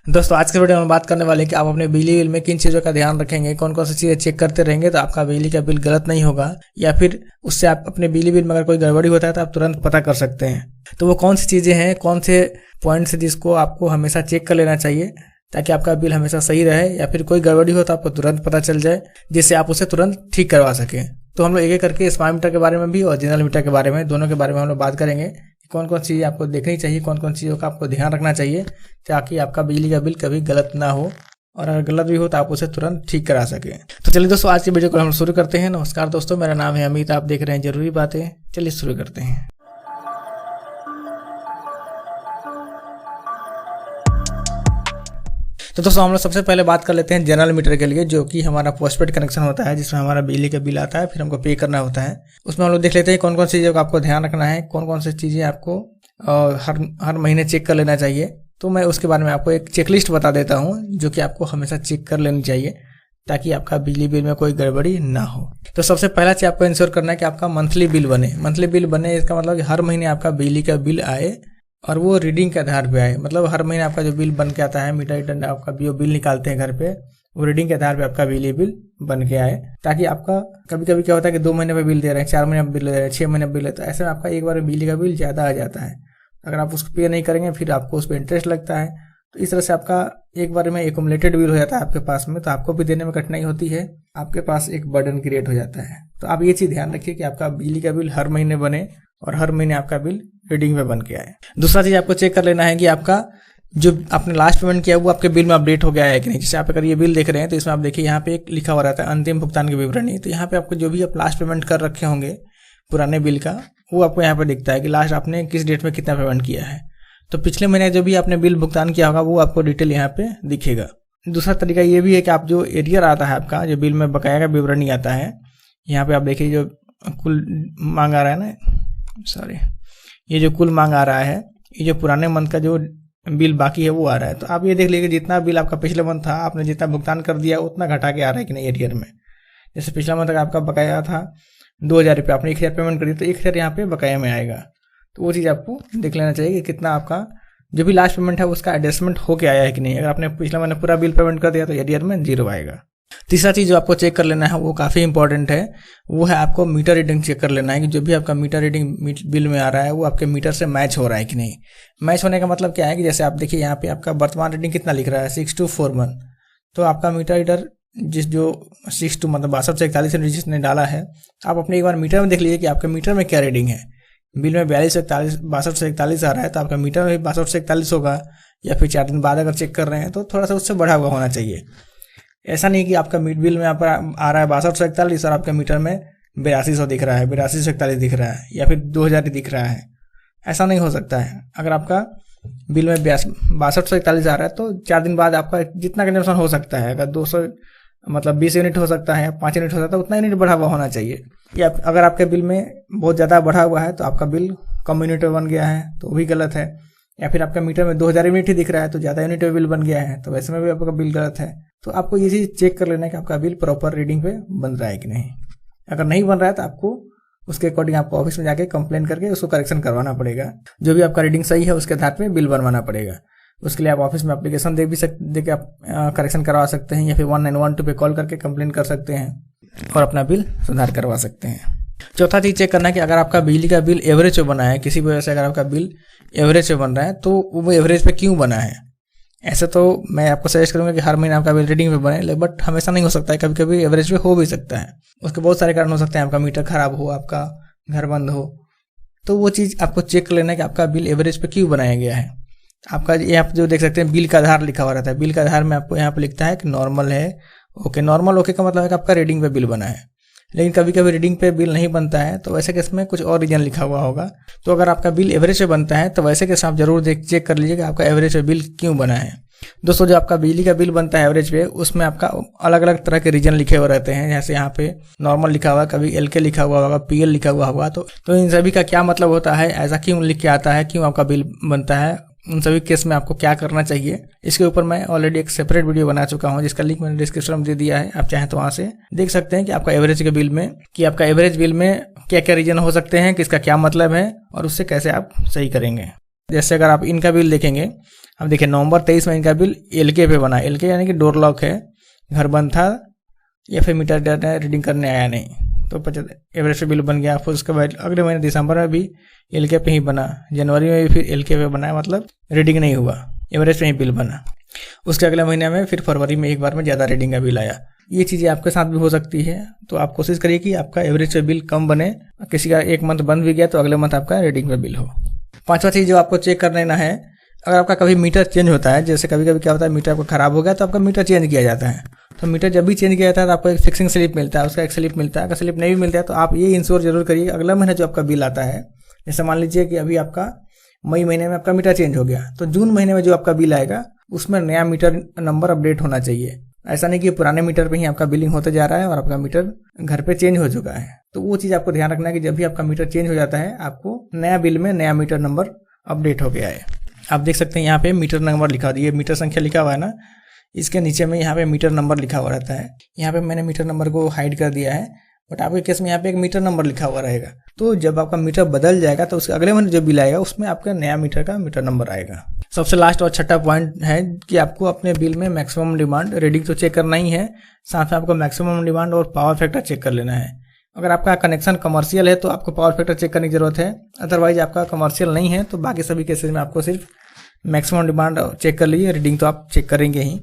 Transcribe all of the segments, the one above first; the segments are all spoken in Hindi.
दोस्तों आज के वीडियो में बात करने वाले हैं कि आप अपने बिजली बिल में किन चीज़ों का ध्यान रखेंगे, कौन कौन सी चीज़ें चेक करते रहेंगे तो आपका बिजली का बिल गलत नहीं होगा, या फिर उससे आप अपने बिजली बिल में अगर कोई गड़बड़ी होता है तो आप तुरंत पता कर सकते हैं। तो वो कौन सी चीज़ें हैं, कौन से पॉइंट्स हैं जिसको आपको हमेशा चेक कर लेना चाहिए ताकि आपका बिल हमेशा सही रहे, या फिर कोई गड़बड़ी हो तो आपको तुरंत पता चल जाए जिससे आप उसे तुरंत ठीक करवा सकें। तो हम लोग एक एक करके स्मार्ट मीटर के बारे में भी और जनरल मीटर के बारे में, दोनों के बारे में हम लोग बात करेंगे। कौन कौन चीज़ें आपको देखनी चाहिए, कौन कौन चीज़ों का आपको ध्यान रखना चाहिए ताकि आपका बिजली का बिल कभी गलत ना हो, और अगर गलत भी हो तो आप उसे तुरंत ठीक करा सकें। तो चलिए दोस्तों आज की वीडियो को हम शुरू करते हैं। नमस्कार दोस्तों, मेरा नाम है अमित, आप देख रहे हैं जरूरी बातें। चलिए शुरू करते हैं। तो दोस्तों हम लोग सबसे पहले बात कर लेते हैं जनरल मीटर के लिए, जो कि हमारा पोस्टपेड कनेक्शन होता है, जिसमें हमारा बिजली का बिल आता है, फिर हमको पे करना होता है। उसमें हम लोग देख लेते हैं कौन कौन सी चीज़ों का आपको ध्यान रखना है, कौन कौन सी चीज़ें आपको हर महीने चेक कर लेना चाहिए। तो मैं उसके बारे में आपको एक चेकलिस्ट बता देता हूँ जो कि आपको हमेशा चेक कर लेनी चाहिए ताकि आपका बिजली बिल में कोई गड़बड़ी ना हो। तो सबसे पहला चीज़ आपको इंश्योर करना है कि आपका मंथली बिल बने। मंथली बिल बने इसका मतलब कि हर महीने आपका बिजली का बिल आए और वो रीडिंग के आधार पे आए। मतलब हर महीने आपका जो बिल बन के आता है, मीटर रीडर आपका जो बिल निकालते हैं घर पे, वो रीडिंग के आधार पे आपका बिजली बिल बन के आए, ताकि आपका कभी कभी क्या होता है कि 2 महीने पे बिल दे रहे हैं, 4 महीने पे बिल दे रहे हैं, 6 महीने पे बिल है, तो ऐसे में आपका एक बार बिजली का बिल ज़्यादा आ जाता है। अगर आप उसको पे नहीं करेंगे फिर आपको उस पर इंटरेस्ट लगता है, तो इस तरह से आपका एक बार में एकमुलेटेड बिल हो जाता है आपके पास में, तो आपको भी देने में कठिनाई होती है, आपके पास एक बर्डन क्रिएट हो जाता है। तो आप ये चीज़ ध्यान रखिए कि आपका बिजली का बिल हर महीने बने और हर महीने आपका बिल रीडिंग में बन के आए। दूसरा चीज़ आपको चेक कर लेना है कि आपका जो आपने लास्ट पेमेंट किया वो आपके बिल में अपडेट हो गया है कि नहीं। जैसे आप अगर ये बिल देख रहे हैं तो इसमें आप देखिए यहाँ पे एक लिखा हुआ रहता है अंतिम भुगतान की विवरणी। तो यहाँ पे आपको जो भी आप लास्ट पेमेंट कर रखे होंगे पुराने बिल का, वो आपको यहाँ पे दिखता है कि लास्ट आपने किस डेट में कितना पेमेंट किया है। तो पिछले महीने जो भी आपने बिल भुगतान किया होगा वो आपको डिटेल यहाँ पे दिखेगा। दूसरा तरीका ये भी है कि आप जो एरियर आता है आपका, जो बिल में बकाया का विवरणी आता है, यहाँ पे आप देखिए जो कुल मांग आ रहा है ना, ये जो कुल मांग आ रहा है, ये जो पुराने मंथ का जो बिल बाकी है वो आ रहा है। तो आप ये देख लीजिए जितना बिल आपका पिछले मंथ था, आपने जितना भुगतान कर दिया उतना घटा के आ रहा है कि नहीं एरियर में। जैसे पिछला मंथ का आपका बकाया था 2000 रुपये, आपने 1000 पेमेंट कर दी तो 1000 यहाँ पे बकाया में आएगा। तो वो चीज़ आपको देख लेना चाहिए कि कितना आपका जो भी लास्ट पेमेंट है उसका एडजस्टमेंट होके आया है कि नहीं। अगर आपने पिछला महीने पूरा बिल पेमेंट कर दिया तो एरियर में 0 आएगा। तीसरा चीज़ जो आपको चेक कर लेना है वो काफ़ी इंपॉर्टेंट है, वो है आपको मीटर रीडिंग चेक कर लेना है कि जो भी आपका मीटर रीडिंग बिल में आ रहा है वो आपके मीटर से मैच हो रहा है कि नहीं। मैच होने का मतलब क्या है कि जैसे आप देखिए यहाँ पे आपका वर्तमान रीडिंग कितना लिख रहा है 6241, तो आपका मीटर रीडर जो 62 मतलब 62 से 41 जिसने डाला है, आप अपने एक बार मीटर में देख लीजिए कि आपके मीटर में क्या रीडिंग है। बिल में 62 से 41 आ रहा है तो आपका मीटर में 62 से 41 होगा, या फिर 4 दिन बाद अगर चेक कर रहे हैं तो थोड़ा सा उससे बढ़ा हुआ होना चाहिए। ऐसा नहीं कि आपका बिल में आ रहा है 62 से 41 और आपके मीटर में 8200 दिख रहा है, 82 से 41 दिख रहा है, या फिर 2000 दिख रहा है। ऐसा नहीं हो सकता है। अगर आपका बिल में 62 से 41 आ रहा है तो 4 दिन बाद आपका जितना कंजम्पशन हो सकता है, अगर 200 मतलब 20 यूनिट हो सकता है, 5 यूनिट हो सकता है, उतना यूनिट बढ़ा हुआ होना चाहिए। या अगर आपके बिल में बहुत ज़्यादा बढ़ा हुआ है तो आपका बिल कम यूनिट में बन गया है तो भी गलत है। या फिर आपका मीटर में 2000 यूनिट ही दिख रहा है तो ज़्यादा यूनिट में बिल बन गया है, तो वैसे में भी आपका बिल गलत है। तो आपको ये चीज़ चेक कर लेना है कि आपका बिल प्रॉपर रीडिंग पे बन रहा है कि नहीं। अगर नहीं बन रहा है तो आपको उसके अकॉर्डिंग आपको ऑफिस में जाके कंप्लेन करके उसको करेक्शन करवाना पड़ेगा। जो भी आपका रीडिंग सही है उसके आधार पे बिल बनवाना पड़ेगा। उसके लिए आप ऑफिस में एप्लीकेशन दे के आप करेक्शन करवा सकते हैं, या फिर 1912 पे कॉल करके कंप्लेन कर सकते हैं और अपना बिल सुधार करवा सकते हैं। चौथा चीज़ चेक करना है कि अगर आपका बिजली का बिल एवरेज पे बना है, किसी वजह से अगर आपका बिल एवरेज पे बन रहा है तो वो एवरेज पे क्यों बना है। ऐसे तो मैं आपको सजेस्ट करूंगा कि हर महीने आपका बिल रीडिंग पे बने, बट हमेशा नहीं हो सकता है, कभी कभी एवरेज पे हो भी सकता है। उसके बहुत सारे कारण हो सकते हैं, आपका मीटर खराब हो, आपका घर बंद हो, तो वो चीज़ आपको चेक कर लेना है कि आपका बिल एवरेज पे क्यों बनाया गया है। आपका ये आप जो देख सकते हैं बिल का आधार लिखा हुआ रहता है, बिल का आधार में आपको यहाँ पे लिखता है कि नॉर्मल है, ओके। नॉर्मल ओके का मतलब है कि आपका रीडिंग पे बिल बना है। लेकिन कभी कभी रीडिंग पे बिल नहीं बनता है तो वैसे केस में कुछ और रीजन लिखा हुआ होगा। तो अगर आपका बिल एवरेज पे बनता है तो वैसे केस आप जरूर चेक कर लीजिए कि आपका एवरेज पे बिल क्यों बना है। दोस्तों जो आपका बिजली का बिल बनता है एवरेज पे, उसमें आपका अलग अलग तरह के रीजन लिखे हुए रहते हैं। जैसे यहाँ पे नॉर्मल लिखा हुआ, कभी LK लिखा हुआ होगा, PL लिखा हुआ होगा। तो इन सभी का क्या मतलब होता है, ऐसा क्यों लिख के आता है, क्यों आपका बिल बनता है, उन सभी केस में आपको क्या करना चाहिए, इसके ऊपर मैं ऑलरेडी एक सेपरेट वीडियो बना चुका हूं, जिसका लिंक मैंने डिस्क्रिप्शन में दे दिया है। आप चाहें तो वहां से देख सकते हैं कि आपका एवरेज के बिल में आपका एवरेज बिल में क्या क्या रीजन हो सकते हैं, किसका क्या मतलब है और उससे कैसे आप सही करेंगे। जैसे अगर आप इनका बिल देखेंगे, अब देखिए नवंबर 23 में इनका बिल LK पे बना। LK यानी कि डोर लॉक है, घर बंद था या फिर मीटर डाटा रीडिंग करने आया नहीं, तो 50 एवरेज पे बिल बन गया। फिर उसके बाद अगले महीने दिसंबर में भी LK पे ही बना, जनवरी में भी फिर LK पे बना, मतलब रीडिंग नहीं हुआ, एवरेज पे ही बिल बना। उसके अगले महीने में फिर फरवरी में एक बार में ज़्यादा रीडिंग का बिल आया। ये चीज़ें आपके साथ भी हो सकती है, तो आप कोशिश करिए कि आपका एवरेज पे बिल कम बने। किसी का एक मंथ बंद भी गया तो अगले मंथ आपका रीडिंग पे बिल हो। पांचवा चीज़ जो आपको चेक कर लेना है, अगर आपका कभी मीटर चेंज होता है, जैसे कभी कभी क्या होता है मीटर आपका खराब हो गया तो आपका मीटर चेंज किया जाता है। तो मीटर जब भी चेंज किया जाता है तो आपको एक फिक्सिंग स्लिप मिलता है, उसका एक स्लिप मिलता है। अगर स्लिप नहीं भी मिलता है तो आप ये इंश्योर जरूर करिए अगला महीना जो आपका बिल आता है, जैसे मान लीजिए कि अभी आपका मई महीने में आपका मीटर चेंज हो गया, तो जून महीने में जो आपका बिल आएगा उसमें नया मीटर नंबर अपडेट होना चाहिए। ऐसा नहीं कि पुराने मीटर पे ही आपका बिलिंग होते जा रहा है और आपका मीटर घर पे चेंज हो चुका है। तो वो चीज़ आपको ध्यान रखना है कि जब भी आपका मीटर चेंज हो जाता है आपको नया बिल में नया मीटर नंबर अपडेट हो गया है। आप देख सकते हैं यहाँ पे मीटर नंबर लिखा हुआ है, ये मीटर संख्या लिखा हुआ है ना, इसके नीचे में यहाँ पे मीटर नंबर लिखा हुआ रहता है। यहाँ पे मैंने मीटर नंबर को हाइड कर दिया है, बट आपके केस में यहाँ पे एक मीटर नंबर लिखा हुआ रहेगा। तो जब आपका मीटर बदल जाएगा तो उसके अगले महीने जो बिल आएगा उसमें आपका नया मीटर का मीटर नंबर आएगा। सबसे लास्ट और छठा पॉइंट है कि आपको अपने बिल में मैक्सिमम डिमांड रीडिंग तो चेक करना ही है, साथ में आपको मैक्सिमम डिमांड और पावर फैक्टर चेक कर लेना है। अगर आपका कनेक्शन कमर्शियल है तो आपको पावर फैक्टर चेक करने की जरूरत है, अदरवाइज आपका कमर्शियल नहीं है तो बाकी सभी केसेस में आपको सिर्फ मैक्सिमम डिमांड चेक कर लीजिए, रीडिंग तो आप चेक करेंगे ही।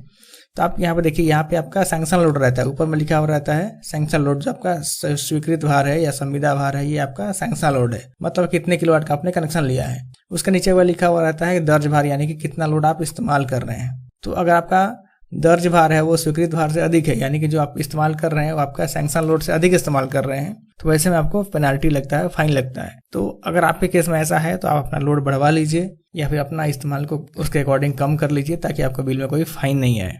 तो आप यहाँ पे देखिए, यहाँ पे आपका सैंक्शन लोड रहता है, ऊपर में लिखा हुआ रहता है सैंक्शन लोड। जो आपका स्वीकृत भार है या संविदा भार है, ये आपका सैंक्शन लोड है, मतलब कितने किलोवाट का आपने कनेक्शन लिया है। उसके नीचे हुआ लिखा हुआ रहता है दर्ज भार, यानी कि कितना लोड आप इस्तेमाल कर रहे हैं। तो अगर आपका दर्ज भार है वो स्वीकृत भार से अधिक है, यानी कि जो आप इस्तेमाल कर रहे हैं वो आपका सैंक्शन लोड से अधिक इस्तेमाल कर रहे हैं, तो वैसे में आपको पेनाल्टी लगता है, फाइन लगता है। तो अगर आपके केस में ऐसा है तो आप अपना लोड बढ़वा लीजिए या फिर अपना इस्तेमाल को उसके अकॉर्डिंग कम कर लीजिए, ताकि आपके बिल में कोई फाइन नहीं आए।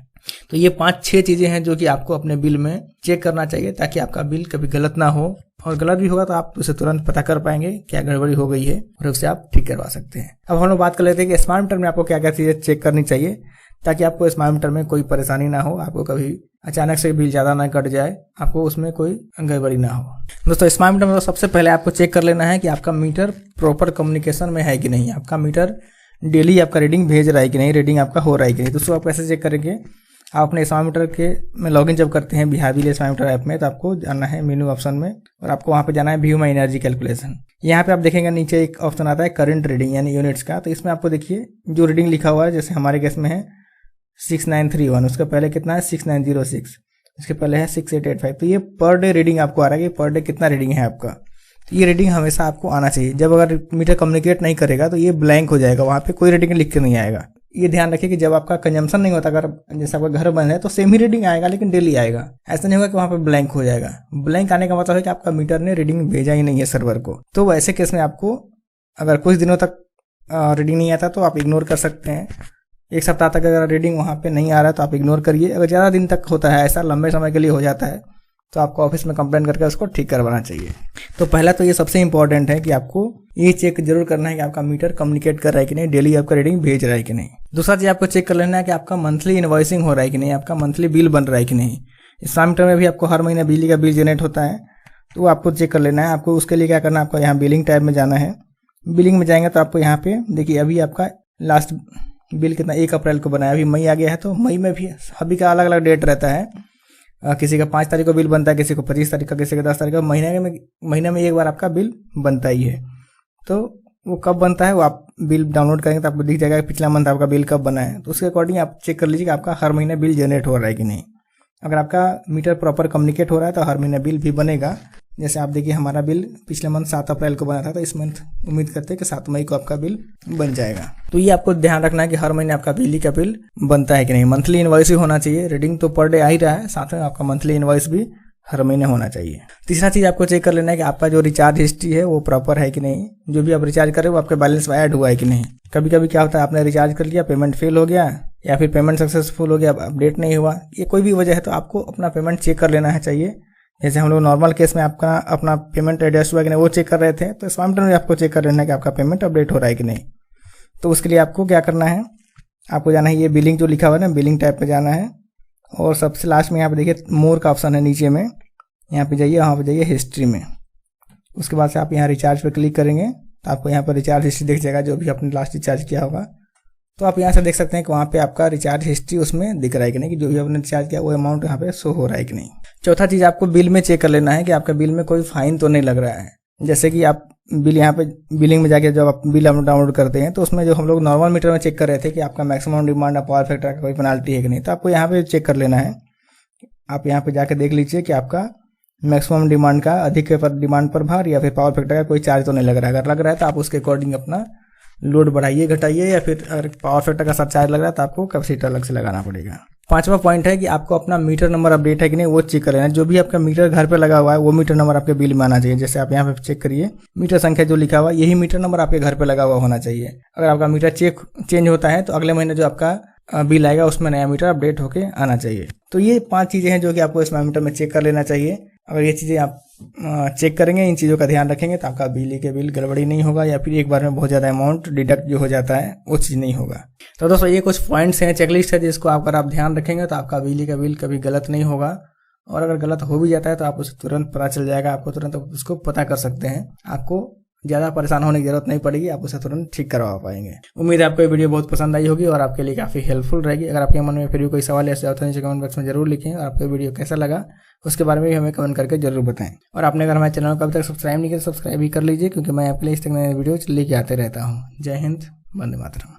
तो ये 5-6 चीजें हैं जो कि आपको अपने बिल में चेक करना चाहिए, ताकि आपका बिल कभी गलत ना हो, और गलत भी होगा तो आप उसे तुरंत पता कर पाएंगे क्या गड़बड़ी हो गई है और उसे आप ठीक करवा सकते हैं। अब हम लोग बात कर लेते हैं कि स्मार्ट मीटर में आपको क्या क्या चीजें चेक करनी चाहिए, ताकि आपको स्मार्ट मीटर में कोई परेशानी ना हो, आपको कभी अचानक से बिल ज़्यादा ना कट जाए, आपको उसमें कोई गड़बड़ी ना हो। दोस्तों स्मार्ट मीटर में तो सबसे पहले आपको चेक कर लेना है कि आपका मीटर प्रॉपर कम्युनिकेशन में है कि नहीं, आपका मीटर डेली आपका रीडिंग भेज रहा है कि नहीं, रीडिंग आपका हो रहा है कि नहीं। दोस्तों आप कैसे चेक करेंगे, आप अपने स्मार्ट मीटर के में लॉगिन जब करते हैं Bihar bill smart meter app में, तो आपको जाना है मेन्यू ऑप्शन में और आपको वहाँ पे जाना है व्यू माई एनर्जी कैलकुलेशन। यहाँ पे आप देखेंगे नीचे एक ऑप्शन आता है करंट रीडिंग यानी यूनिट्स का, तो इसमें आपको देखिए जो रीडिंग लिखा हुआ है, जैसे हमारे केस में है 6931, उसके पहले कितना है 6906, इसके पहले है 6885। तो ये पर डे रीडिंग आपको आ रहा है कि पर डे कितना रीडिंग है आपका। तो ये रीडिंग हमेशा आपको आना चाहिए। जब अगर मीटर कम्युनिकेट नहीं करेगा तो ये ब्लैंक हो जाएगा, वहाँ पे कोई रीडिंग लिख के नहीं आएगा। ये ध्यान रखिए कि जब आपका कंजम्पशन नहीं होता, अगर जैसे आपका घर बंद है तो सेम ही रीडिंग आएगा लेकिन डेली आएगा। ऐसा नहीं होगा कि वहाँ पे ब्लैंक हो जाएगा। ब्लैंक आने का मतलब है कि आपका मीटर ने रीडिंग भेजा ही नहीं है सर्वर को। तो वैसे केस में आपको अगर कुछ दिनों तक रीडिंग नहीं आता तो आप इग्नोर कर सकते हैं। एक सप्ताह तक अगर रीडिंग वहाँ पे नहीं आ रहा है तो आप इग्नोर करिए। अगर ज़्यादा दिन तक होता है, ऐसा लंबे समय के लिए हो जाता है, तो आपको ऑफिस में कंप्लेंट करके उसको ठीक करवाना चाहिए। तो पहला तो ये सबसे इंपॉर्टेंट है कि आपको ये चेक जरूर करना है कि आपका मीटर कम्युनिकेट कर रहा है कि नहीं, डेली आपका रीडिंग भेज रहा है कि नहीं। दूसरा चीज आपको चेक कर लेना है कि आपका मंथली इनवॉइसिंग हो रहा है कि नहीं, आपका मंथली बिल बन रहा है कि नहीं। स्मार्ट मीटर में भी आपको हर महीने बिजली का बिल जनरेट होता है, तो आपको चेक कर लेना है। आपको उसके लिए क्या करना है, आपको यहाँ बिलिंग टैब में जाना है। बिलिंग में जाएंगे तो आपको यहाँ पे देखिए अभी आपका लास्ट बिल कितना 1 अप्रैल को बनाया, अभी मई आ गया है, तो मई में भी सभी का अलग अलग डेट रहता है। किसी का 5 तारीख को बिल बनता है, किसी को 25 तारीख का, किसी का 10 तारीख का। महीने में एक बार आपका बिल बनता ही है। तो वो कब बनता है वो आप बिल डाउनलोड करेंगे तो आपको दिख जाएगा कि पिछला मंथ आपका बिल कब बना है। तो उसके अकॉर्डिंग आप चेक कर लीजिए कि आपका हर महीने बिल जनरेट हो रहा है कि नहीं। अगर आपका मीटर प्रॉपर कम्युनिकेट हो रहा है तो हर महीने बिल भी बनेगा। जैसे आप देखिए हमारा बिल पिछले मंथ 7 अप्रैल को बना था, तो इस मंथ उम्मीद करते हैं कि 7 मई को आपका बिल बन जाएगा। तो ये आपको ध्यान रखना है कि हर महीने आपका बिजली का बिल बनता है कि नहीं। मंथली इनवॉइस ही होना चाहिए। रीडिंग तो पर डे आ ही रहा है, साथ में आपका मंथली इनवॉइस भी हर महीने होना चाहिए। तीसरा चीज आपको चेक कर लेना है कि आपका जो रिचार्ज हिस्ट्री है वो प्रॉपर है कि नहीं। जो भी आप रिचार्ज कर रहे हो वो आपके बैलेंस में ऐड हुआ है कि नहीं। कभी कभी क्या होता है, आपने रिचार्ज कर लिया, पेमेंट फेल हो गया या फिर पेमेंट सक्सेसफुल हो गया, अपडेट नहीं हुआ, ये कोई भी वजह है, तो आपको अपना पेमेंट चेक कर लेना है चाहिए। जैसे हम लोग नॉर्मल केस में आपका अपना पेमेंट एडजस्ट हुआ कि नहीं वो चेक कर रहे थे, तो स्मार्ट मीटर में आपको चेक कर लेना है कि आपका पेमेंट अपडेट हो रहा है कि नहीं। तो उसके लिए आपको क्या करना है, आपको जाना है ये बिलिंग जो लिखा हुआ है ना, बिलिंग टैब पे जाना है और सबसे लास्ट में यहाँ पे देखिए मोर का ऑप्शन है नीचे में, यहाँ पे जाइए, वहाँ पे जाइए हिस्ट्री में। उसके बाद से आप यहाँ रिचार्ज पे क्लिक करेंगे तो आपको यहाँ पर रिचार्ज हिस्ट्री दिख जाएगा, जो भी आपने लास्ट रिचार्ज किया होगा। तो आप यहाँ से देख सकते हैं कि वहाँ पे आपका रिचार्ज हिस्ट्री उसमें दिख रहा है कि नहीं, कि जो भी आपने रिचार्ज किया वो अमाउंट यहाँ पे शो हो रहा है कि नहीं। चौथा चीज़ आपको बिल में चेक कर लेना है कि आपका बिल में कोई फाइन तो नहीं लग रहा है। जैसे कि आप बिल यहाँ पे बिलिंग में जाके जब आप बिल डाउनलोड करते हैं तो उसमें जो हम लोग नॉर्मल मीटर में चेक कर रहे थे कि आपका मैक्सिमम डिमांड और पावर फैक्टर का कोई पेनाल्टी है कि नहीं, तो आपको यहाँ पे चेक कर लेना है। आप यहाँ पे जाके देख लीजिए कि आपका मैक्सिमम डिमांड का अधिक डिमांड पर भार या फिर पावर फैक्टर का कोई चार्ज तो नहीं लग रहा है। अगर लग रहा है तो आप उसके अकॉर्डिंग अपना लोड बढ़ाइए घटाइए, या फिर अगर पावर फैक्टर का साथ चार्ज लग रहा है तो आपको कैपेसिटर अलग से लगाना पड़ेगा। पांचवा पॉइंट है कि आपको अपना मीटर नंबर अपडेट है कि नहीं वो चेक कर लेना है। जो भी आपका मीटर घर पे लगा हुआ है वो मीटर नंबर आपके बिल में आना चाहिए। जैसे आप यहाँ पे चेक करिए, मीटर संख्या जो लिखा हुआ है यही मीटर नंबर आपके घर पे लगा हुआ होना चाहिए। अगर आपका मीटर चेंज होता है तो अगले महीने जो आपका बिल आएगा उसमें नया मीटर अपडेट होके आना चाहिए। तो ये 5 चीजें हैं जो कि आपको स्मार्ट मीटर में चेक कर लेना चाहिए। अगर ये चीजें आप चेक करेंगे, इन चीज़ों का ध्यान रखेंगे तो आपका बिजली के बिल गड़बड़ी नहीं होगा, या फिर एक बार में बहुत ज़्यादा अमाउंट डिडक्ट जो हो जाता है वो चीज़ नहीं होगा। तो दोस्तों ये कुछ पॉइंट्स हैं, चेकलिस्ट है, जिसको अगर आप ध्यान रखेंगे तो आपका बिजली का बिल कभी गलत नहीं होगा। और अगर गलत हो भी जाता है तो आप उसे तुरंत पता चल जाएगा, आपको तुरंत उसको पता कर सकते हैं। आपको ज़्यादा परेशान होने की जरूरत नहीं पड़ेगी, आप उसे तुरंत ठीक करवा पाएंगे। उम्मीद है आपको ये वीडियो बहुत पसंद आई होगी और आपके लिए काफ़ी हेल्पफुल रहेगी। अगर आपके मन में फिर भी कोई सवाल ऐसे होता है नीचे कमेंट बॉक्स में जरूर लिखें, और आपको वीडियो कैसा लगा उसके बारे में भी हमें कमेंट करके जरूर बताएं। और आपने अगर हमारे चैनल को अभी तक सब्सक्राइब नहीं किया तो सब्सक्राइब भी कर लीजिए, क्योंकि मैं आपके लिए इस तरह नए वीडियो लेके आते रहता हूँ। जय हिंद, वंदे मातरम।